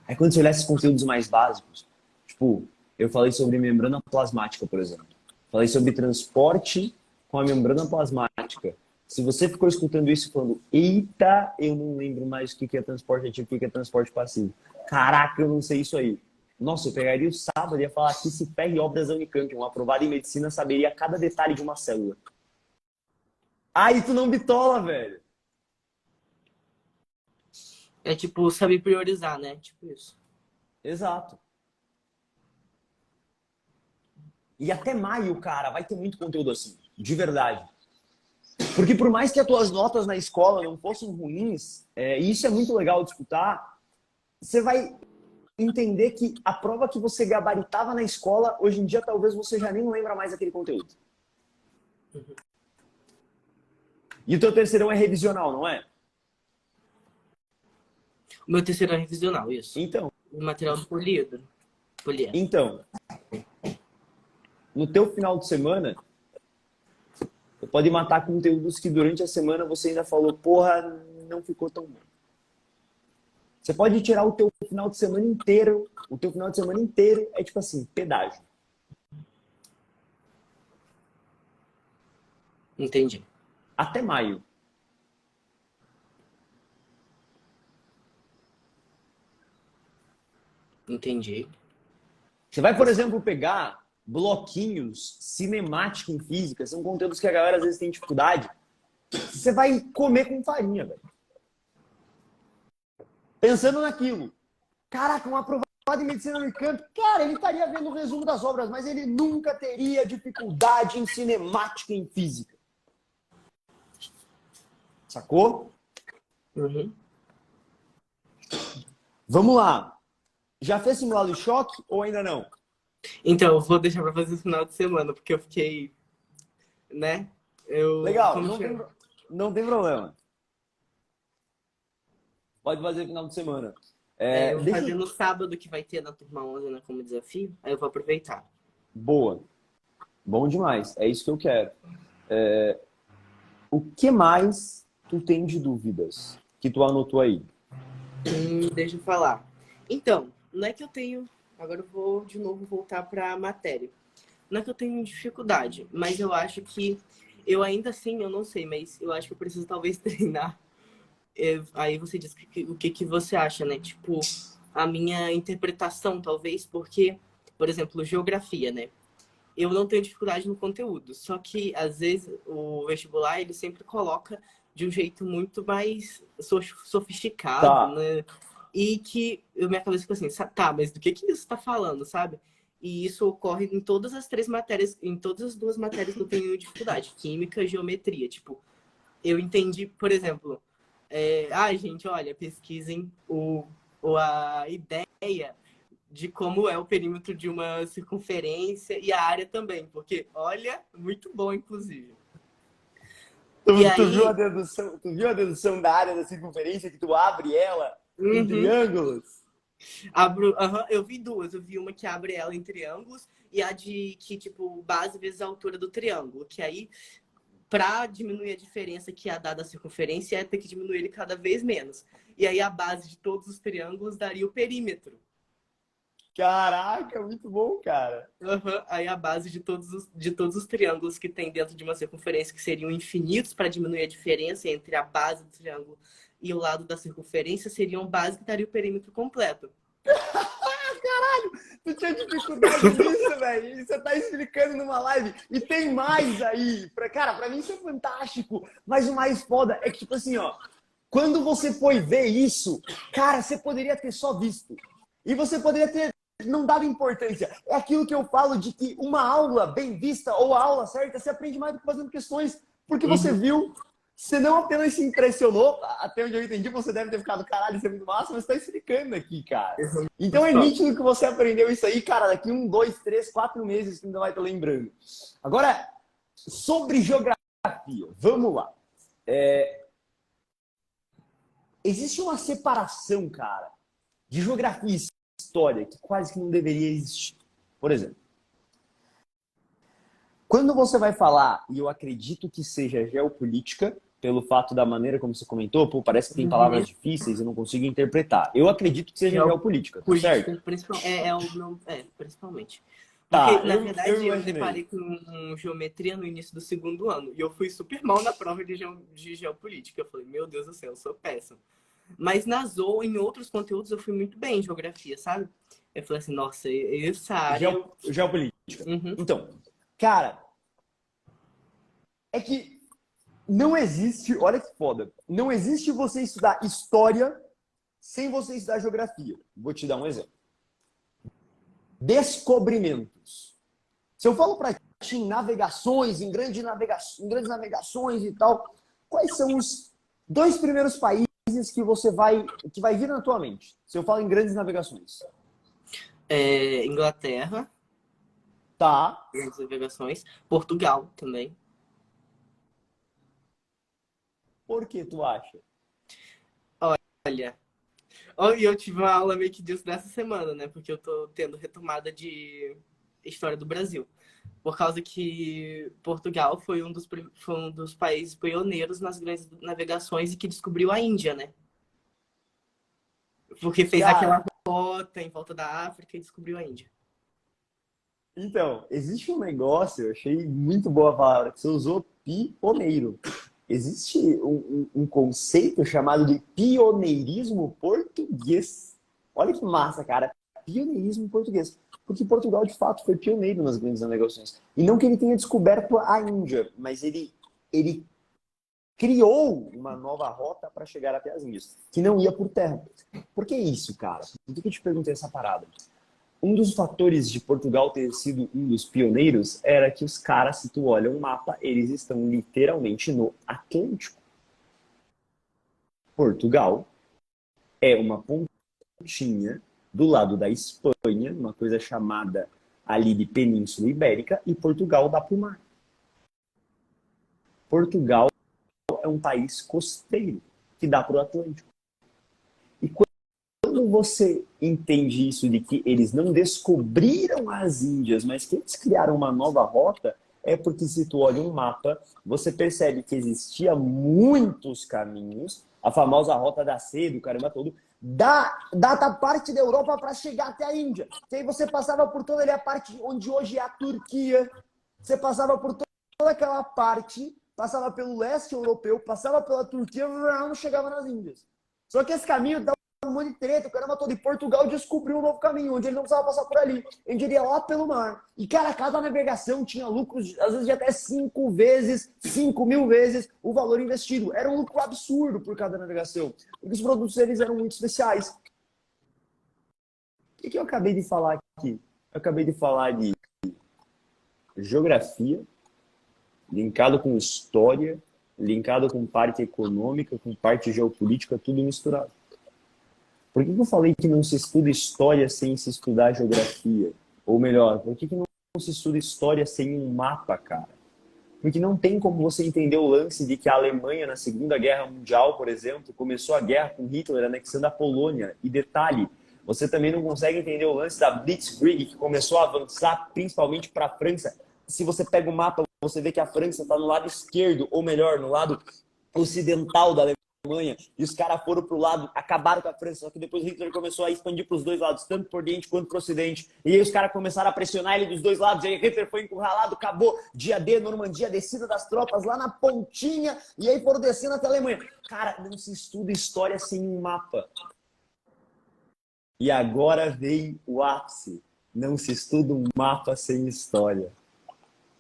Aí quando você olhar esses conteúdos mais básicos, tipo, eu falei sobre membrana plasmática, por exemplo. Falei sobre transporte com a membrana plasmática. Se você ficou escutando isso falando, eita, eu não lembro mais o que é transporte ativo, o que é transporte passivo. Caraca, eu não sei isso aí. Nossa, eu pegaria o sábado e ia falar aqui se ferre obras da Unicamp. Um aprovado em medicina saberia cada detalhe de uma célula. Aí tu não bitola, velho. É tipo, saber priorizar, né? Tipo isso. Exato. E até maio, cara, vai ter muito conteúdo assim. De verdade. Porque por mais que as tuas notas na escola não fossem ruins, e isso é muito legal de escutar, você vai entender que a prova que você gabaritava na escola, hoje em dia talvez você já nem lembra mais daquele conteúdo. E o teu terceirão é revisional, não é? O meu terceiro é revisional, isso. Então, O material polido. Poliédro. então, no teu final de semana, você pode matar conteúdos que durante a semana você ainda falou, porra, não ficou tão bom. Você pode tirar o teu final de semana inteiro, é tipo assim, pedágio. Entendi. Até maio. Entendi. Você vai, por exemplo, pegar bloquinhos, cinemática em física, são conteúdos que a galera às vezes tem dificuldade. Você vai comer com farinha, velho. Pensando naquilo. Caraca, um aprovado em medicina no Unicamp, cara, ele estaria vendo o resumo das obras, mas ele nunca teria dificuldade em cinemática em física. Sacou? Uhum. Vamos lá. Já fez simulado de choque ou ainda não? Então, eu vou deixar pra fazer no final de semana, porque eu fiquei, né? Legal, como não tem problema. Pode fazer no final de semana. eu vou fazer no sábado que vai ter na turma 11, né, como desafio. Aí eu vou aproveitar. Boa. Bom demais. É isso que eu quero. O que mais tu tem de dúvidas que tu anotou aí? Deixa eu falar. Então, não é que eu tenho... Agora eu vou de novo voltar para a matéria. Não é que eu tenho dificuldade, mas eu acho que... Eu ainda assim, eu não sei, mas eu acho que eu preciso talvez treinar. Aí você diz o que você acha, né? Tipo, a minha interpretação, talvez, porque, por exemplo, geografia, né? Eu não tenho dificuldade no conteúdo, só que, às vezes, o vestibular, ele sempre coloca de um jeito muito mais sofisticado, Tá. né? E que minha cabeça fica assim, tá, mas do que isso tá falando, sabe? E isso ocorre em todas as 3 matérias, em todas as 2 matérias que eu tenho dificuldade, química e geometria. Tipo, eu entendi, por exemplo, gente, olha, pesquisem a ideia de como é o perímetro de uma circunferência e a área também, porque, olha, muito bom, inclusive. Tu viu a dedução da área da circunferência que tu abre ela em triângulos? Eu vi 2. Eu vi uma que abre ela em triângulos e a de que, tipo, base vezes a altura do triângulo. Que aí, para diminuir a diferença que é dada a circunferência, é ter que diminuir ele cada vez menos. E aí a base de todos os triângulos daria o perímetro. Caraca, muito bom, cara. Aí a base de todos os triângulos que tem dentro de uma circunferência, que seriam infinitos para diminuir a diferença entre a base do triângulo e o lado da circunferência, seriam base que daria o perímetro completo. Caralho, tu tinha dificuldade nisso, velho. Você tá explicando numa live. E tem mais aí. Cara, pra mim isso é fantástico. Mas o mais foda é que, tipo assim, ó. Quando você foi ver isso, cara, você poderia ter só visto. E você poderia ter não dado importância. É aquilo que eu falo de que uma aula bem vista ou a aula certa, você aprende mais do que fazendo questões. Porque você viu, você não apenas se impressionou, até onde eu entendi, você deve ter ficado, caralho, isso é muito massa, mas você tá explicando aqui, cara. Então é nítido que você aprendeu isso aí, cara, daqui 1, 2, 3, 4 meses você ainda vai estar lembrando. Agora, sobre geografia, vamos lá. Existe uma separação, cara, de geografia e história que quase que não deveria existir. Por exemplo, quando você vai falar, e eu acredito que seja geopolítica, pelo fato da maneira como você comentou, pô, parece que tem palavras difíceis e eu não consigo interpretar. Eu acredito que seja geopolítica, tá certo? Principalmente. Tá, Porque, na verdade, eu deparei com geometria no início do segundo ano. E eu fui super mal na prova de geopolítica. Eu falei, meu Deus do céu, eu sou péssimo. Mas na ZOO, em outros conteúdos, eu fui muito bem em geografia, sabe? Eu falei assim, nossa, essa área... Geopolítica. Então, cara, é que não existe, olha que foda, não existe você estudar história sem você estudar geografia. Vou te dar um exemplo. Descobrimentos. Se eu falo para ti em navegações, em grandes navegações e tal, quais são os 2 primeiros países que vai vir na tua mente? Se eu falo em grandes navegações. Inglaterra. Tá. Grandes navegações. Portugal também. Por que tu acha? Olha, e eu tive uma aula meio que disso nessa semana, né? Porque eu tô tendo retomada de história do Brasil. Por causa que Portugal foi um dos países pioneiros nas grandes navegações e que descobriu a Índia, né? Porque fez aquela rota em volta da África e descobriu a Índia. Então, existe um negócio, eu achei muito boa a palavra, que você usou, pioneiro. Existe um conceito chamado de pioneirismo português. Olha que massa, cara. Pioneirismo português. Porque Portugal, de fato, foi pioneiro nas grandes navegações. E não que ele tenha descoberto a Índia, mas ele criou uma nova rota para chegar até as Índias, que não ia por terra. Por que isso, cara? Por que eu te perguntei essa parada? Um dos fatores de Portugal ter sido um dos pioneiros era que os caras, se tu olha um mapa, eles estão literalmente no Atlântico. Portugal é uma pontinha do lado da Espanha, uma coisa chamada ali de Península Ibérica, e Portugal dá para o mar. Portugal é um país costeiro que dá para o Atlântico. E quando você entende isso de que eles não descobriram as Índias, mas que eles criaram uma nova rota, é porque se tu olha um mapa, você percebe que existia muitos caminhos, a famosa rota da seda, o caramba todo, da parte da Europa para chegar até a Índia. E aí você passava por toda ali a parte onde hoje é a Turquia, você passava por toda aquela parte, passava pelo leste europeu, passava pela Turquia, não chegava nas Índias. Só que esse caminho dá um monte de treta, o caramba todo. E Portugal descobriu um novo caminho, onde ele não precisava passar por ali. Ele iria lá pelo mar. E, cara, cada navegação tinha lucros, às vezes, de até 5 vezes, 5.000 vezes o valor investido. Era um lucro absurdo por cada navegação. Porque os produtos, eles eram muito especiais. O que eu acabei de falar aqui? Eu acabei de falar de geografia, linkado com história, linkado com parte econômica, com parte geopolítica, tudo misturado. Por que eu falei que não se estuda história sem se estudar geografia? Ou melhor, por que não se estuda história sem um mapa, cara? Porque não tem como você entender o lance de que a Alemanha, na Segunda Guerra Mundial, por exemplo, começou a guerra com Hitler anexando a Polônia. E detalhe, você também não consegue entender o lance da Blitzkrieg, que começou a avançar principalmente para a França. Se você pega o mapa, você vê que a França está no lado esquerdo, ou melhor, no lado ocidental da Alemanha, e os caras foram pro lado, acabaram com a França, só que depois Hitler começou a expandir para os dois lados, tanto por Oriente quanto para o Ocidente, e aí os caras começaram a pressionar ele dos dois lados, e aí Hitler foi encurralado, acabou, dia D, Normandia, descida das tropas lá na pontinha, e aí foram descendo até a Alemanha. Cara, não se estuda história sem um mapa. E agora vem o ápice. Não se estuda um mapa sem história.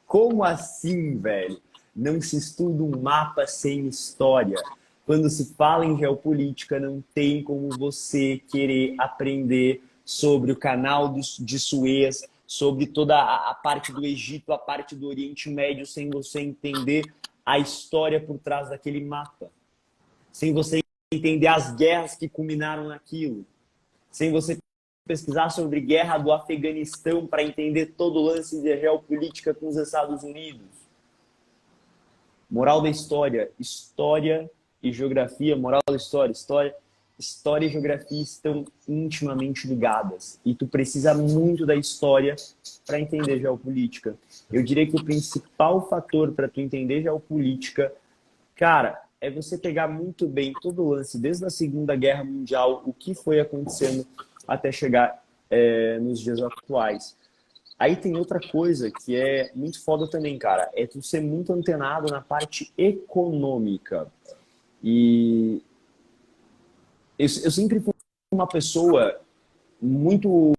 Como assim, velho? Não se estuda um mapa sem história. Quando se fala em geopolítica, não tem como você querer aprender sobre o canal de Suez, sobre toda a parte do Egito, a parte do Oriente Médio, sem você entender a história por trás daquele mapa. Sem você entender as guerras que culminaram naquilo. Sem você pesquisar sobre guerra do Afeganistão para entender todo o lance de geopolítica com os Estados Unidos. Moral da história. História e geografia, moral da história. História e geografia estão intimamente ligadas. E tu precisa muito da história para entender geopolítica. Eu diria que o principal fator para tu entender geopolítica, cara, é você pegar muito bem todo o lance, desde a Segunda Guerra Mundial, o que foi acontecendo até chegar nos dias atuais. Aí tem outra coisa que é muito foda também, cara. É tu ser muito antenado na parte econômica. E eu sempre fui uma pessoa muito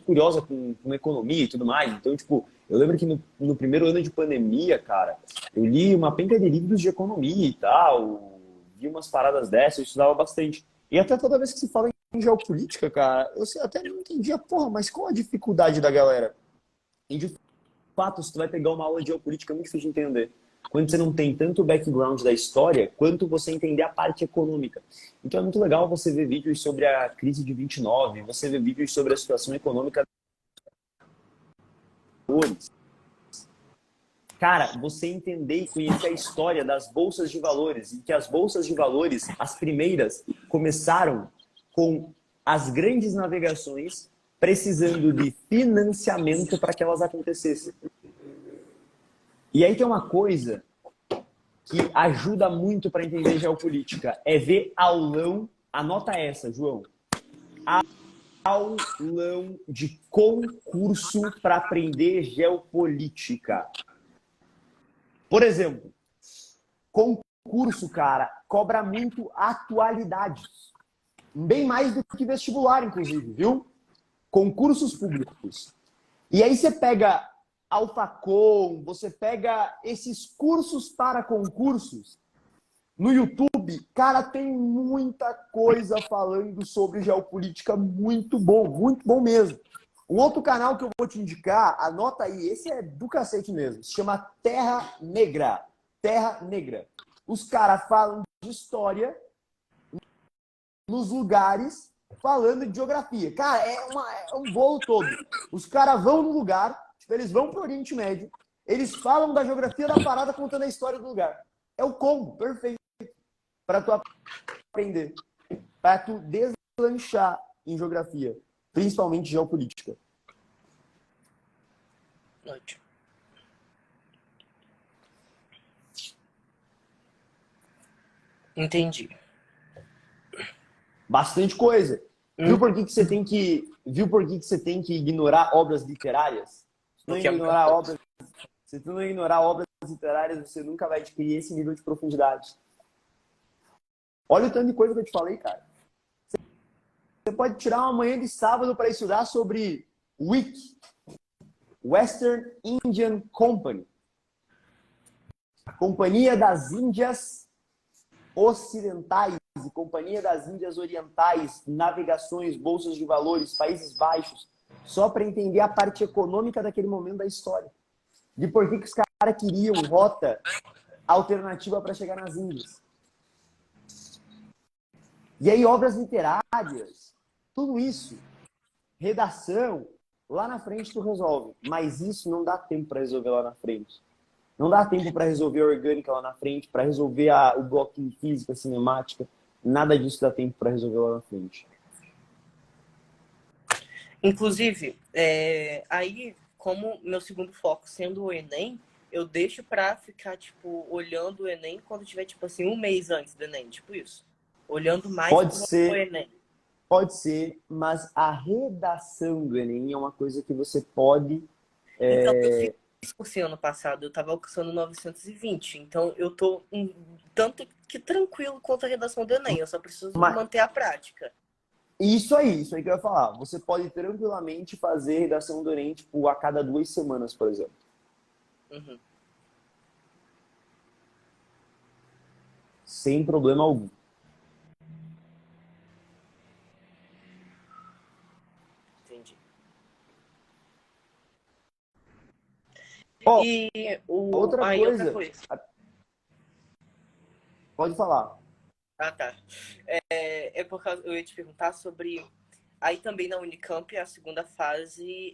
curiosa com economia e tudo mais. Então, tipo, eu lembro que no primeiro ano de pandemia, cara, eu li uma penca de livros de economia e tal, vi umas paradas dessas, eu estudava bastante. E até toda vez que se fala em geopolítica, cara, eu até não entendia, porra, mas qual a dificuldade da galera? E de fato, se tu vai pegar uma aula de geopolítica, é muito difícil de entender. Quando você não tem tanto o background da história, quanto você entender a parte econômica. Então é muito legal você ver vídeos sobre a crise de 29, você ver vídeos sobre a situação econômica. Cara, você entender e conhecer a história das bolsas de valores, e que as bolsas de valores, as primeiras, começaram com as grandes navegações precisando de financiamento para que elas acontecessem. E aí tem uma coisa que ajuda muito para entender geopolítica, é ver aulão, anota essa, João, aulão de concurso para aprender geopolítica. Por exemplo, concurso, cara, cobra muito atualidade. Bem mais do que vestibular, inclusive, viu? Concursos públicos. E aí você pega Alfacom, você pega esses cursos para concursos. No YouTube, cara, tem muita coisa falando sobre geopolítica muito bom mesmo. Um outro canal que eu vou te indicar, anota aí, esse é do cacete mesmo, se chama Terra Negra. Terra Negra. Os caras falam de história nos lugares falando de geografia. Cara, é um bolo todo. Os caras vão no lugar, tipo, eles vão pro Oriente Médio, eles falam da geografia da parada contando a história do lugar. É o combo perfeito para tu aprender, para tu deslanchar em geografia, principalmente geopolítica. Ótimo. Entendi. Bastante coisa. Viu por que você tem que ignorar obras literárias? Se tu não ignorar obras literárias, você nunca vai adquirir esse nível de profundidade. Olha o tanto de coisa que eu te falei, cara. Você pode tirar uma manhã de sábado para estudar sobre WIC, Western Indian Company, Companhia das Índias Ocidentais e Companhia das Índias Orientais, navegações, bolsas de valores, Países Baixos, só para entender a parte econômica daquele momento da história. De por que os caras queriam rota alternativa para chegar nas Índias. E aí, obras literárias, tudo isso, redação, lá na frente tu resolve. Mas isso não dá tempo para resolver lá na frente. Não dá tempo para resolver a orgânica lá na frente, para resolver o bloco de física, cinemática. Nada disso dá tempo para resolver lá na frente. Inclusive, aí, como meu segundo foco sendo o Enem, eu deixo para ficar, tipo, olhando o Enem quando tiver, tipo assim, um mês antes do Enem, tipo isso. Olhando mais pro Enem. Pode ser, mas a redação do Enem é uma coisa que você pode... Então, eu fiz cursinho ano passado, eu estava alcançando 920. Então, eu tô tanto que tranquilo quanto a redação do Enem. Eu só preciso manter a prática. Isso aí que eu ia falar. Você pode tranquilamente fazer redação do Enem, tipo, a cada 2 semanas, por exemplo. Uhum. Sem problema algum. Entendi. Ó, E outra aí, outra coisa, coisa. pode falar. Ah, tá. É por causa, eu ia te perguntar sobre. Aí também na Unicamp, a segunda fase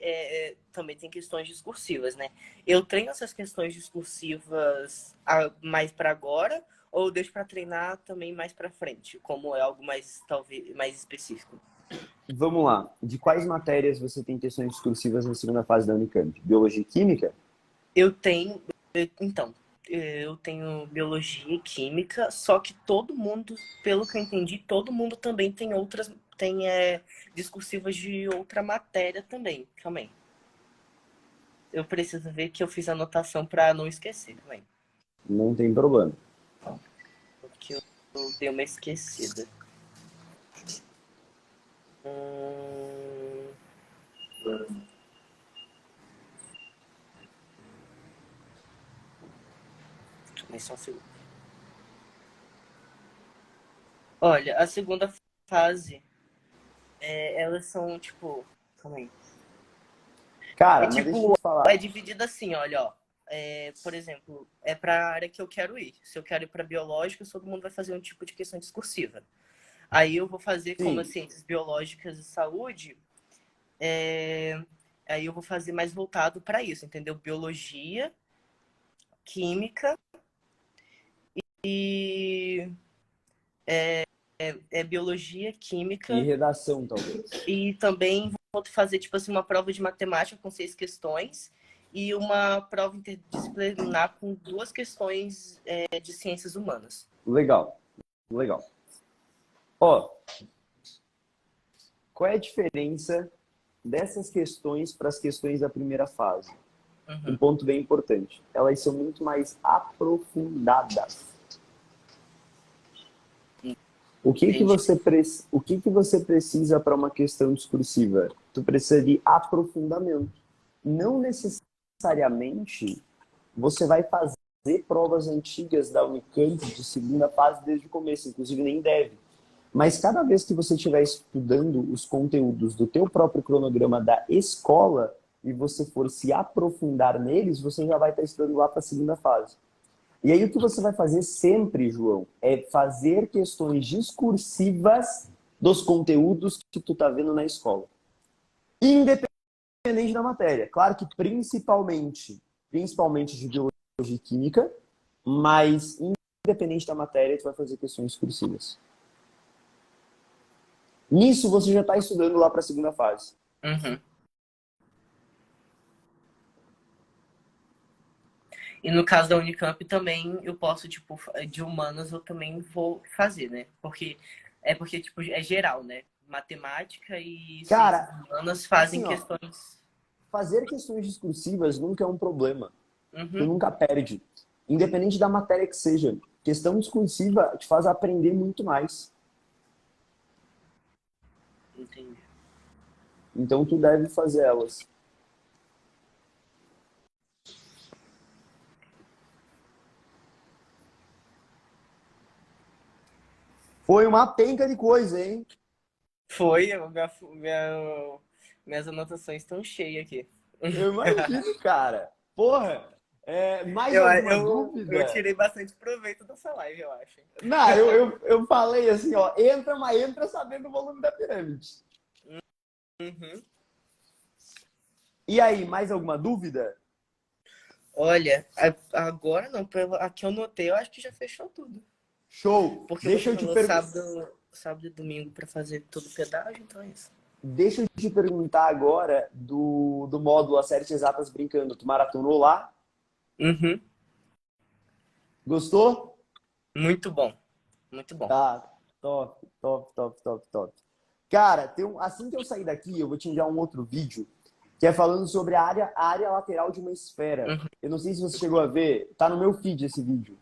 também tem questões discursivas, né? Eu treino essas questões discursivas mais para agora ou deixo para treinar também mais para frente, como é algo mais, talvez, mais específico? Vamos lá. De quais matérias você tem questões discursivas na segunda fase da Unicamp? Biologia e Química? Eu tenho, então, eu tenho biologia e química, só que todo mundo, pelo que eu entendi, todo mundo também tem outras, tem discursivas de outra matéria também. Calma aí. Eu preciso ver que eu fiz anotação para não esquecer também, Não tem problema. porque eu dei uma esquecida. Hum... Só um segundo. Olha, a segunda fase, elas são tipo. Calma aí. É Cara, mas deixa eu tipo, te é falar. dividido assim, olha, ó. Por exemplo, é para a área que eu quero ir. Se eu quero ir para biológicas, todo mundo vai fazer um tipo de questão discursiva. Aí eu vou fazer como as Sim, ciências biológicas e saúde, aí eu vou fazer mais voltado para isso, entendeu? Biologia, química e biologia, e química redação, talvez. e também vou fazer tipo assim uma prova de matemática com 6 questões e uma prova interdisciplinar com 2 questões de ciências humanas. Legal, legal. Ó, qual é a diferença dessas questões para as questões da primeira fase? Um Uhum. ponto bem importante. Elas são muito mais aprofundadas. Entendi. O que você precisa para uma questão discursiva? Tu precisa de aprofundamento. Não necessariamente você vai fazer provas antigas da Unicamp de segunda fase desde o começo, inclusive nem deve. Mas cada vez que você estiver estudando os conteúdos do teu próprio cronograma da escola e você for se aprofundar neles, você já vai estar estudando lá para a segunda fase. E aí o que você vai fazer sempre, João, é fazer questões discursivas dos conteúdos que tu tá vendo na escola. Independente da matéria. Claro que principalmente de biologia e química, mas independente da matéria, tu vai fazer questões discursivas. Nisso você já está estudando lá para a segunda fase. Uhum. E no caso da Unicamp também eu posso, tipo, de humanas eu também vou fazer, né? Porque tipo, é geral, né? Matemática e ciências Cara, humanas fazem assim, ó, questões. fazer questões discursivas nunca é um problema. Tu Uhum. nunca perde. Independente da matéria que seja. Questão discursiva te faz aprender muito mais. Entendi. Então tu deve fazer elas. Foi uma penca de coisa, hein? Foi, minhas anotações estão cheias aqui. Eu imagino, cara. Porra, mais alguma Eu dúvida? tirei bastante proveito dessa live, eu acho. Não, eu falei assim, ó, entra, mas entra sabendo o volume da pirâmide. Uhum. E aí, mais alguma dúvida? Olha, agora não, aqui eu notei, eu acho que já fechou tudo. Show! Porque Deixa você eu te, falou per... sábado e domingo para fazer todo o pedágio, então é isso. Deixa eu te perguntar agora do módulo Acerte Exatas Brincando. Tu maratonou lá? Uhum. Gostou? Muito bom, muito bom. Tá, top, top, top, top, top. Cara, assim que eu sair daqui, eu vou te enviar um outro vídeo que é falando sobre a área lateral de uma esfera. Uhum. Eu não sei se você chegou a ver, tá no meu feed esse vídeo.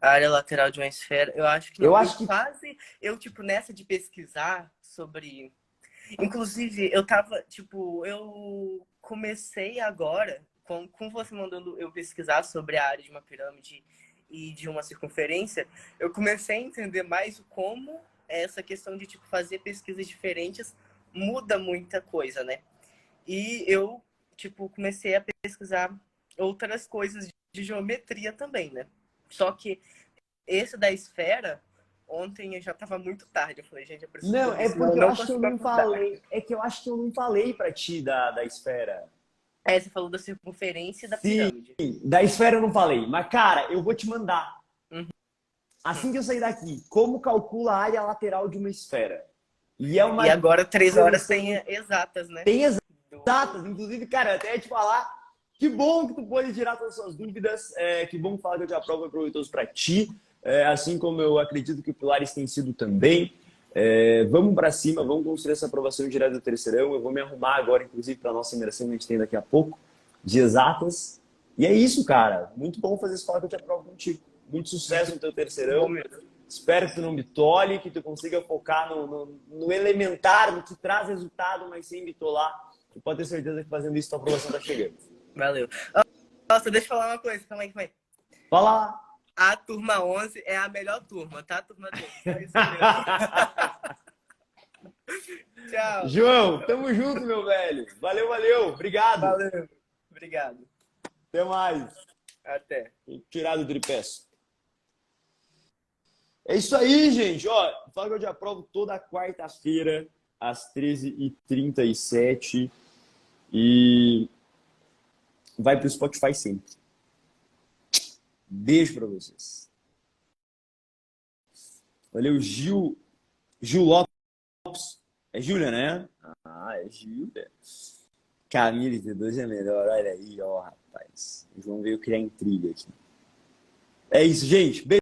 A área lateral de uma esfera, eu acho que não. Eu acho que Quase, tipo, nessa de pesquisar sobre... Inclusive, eu comecei agora, com você mandando eu pesquisar sobre a área de uma pirâmide e de uma circunferência, eu comecei a entender mais como essa questão de, tipo, fazer pesquisas diferentes muda muita coisa, né? E eu, tipo, comecei a pesquisar outras coisas de geometria também, né? Só que esse da esfera, ontem eu já tava muito tarde. Eu falei, gente, eu preciso não, dormir, é senão eu porque eu não acho que eu consigo não acordar. falei. É que eu acho que eu não falei pra ti da esfera. É, você falou da circunferência e da Sim, pirâmide. da esfera eu não falei. Mas, cara, eu vou te mandar. Uhum. Assim que eu sair daqui, como calcula a área lateral de uma esfera? E é E uma agora, 3 horas, resolução tem exatas, né? tem Do... exatas. Inclusive, cara, até ia te falar, que bom que tu pôde tirar todas as suas dúvidas. Que bom falar que eu te aprovo é proveitoso para ti. Assim como eu acredito que o Pilares tem sido também. Vamos para cima, vamos construir essa aprovação direto do terceirão. Eu vou me arrumar agora, inclusive, para a nossa imersão que a gente tem daqui a pouco, de exatas. E é isso, cara. Muito bom fazer esse fala que eu te aprovo contigo. Muito sucesso no teu Bom terceirão. mesmo. Espero que tu não bitole, que tu consiga focar no elementar, no que traz resultado, mas sem bitolar. Tu pode ter certeza que fazendo isso, tua aprovação tá chegando. Valeu. Nossa, deixa eu falar uma coisa. Calma aí. Fala lá. A turma 11 é a melhor turma, tá? A turma 12. É isso mesmo. Tchau. João, tamo junto, meu velho. Valeu, valeu. Obrigado. Valeu. Obrigado. Até mais. Até. Tirar do tripé. É isso aí, gente. Ó, fala que eu te aprovo toda quarta-feira, às 13h37. E vai pro Spotify sempre. Beijo pra vocês. Valeu, Gil. Gil Lopes. É Júlia, né? Ah, é Júlia. Camila T2 é melhor. Olha aí, ó, rapaz. O João veio criar intriga aqui. É isso, gente. Beijo.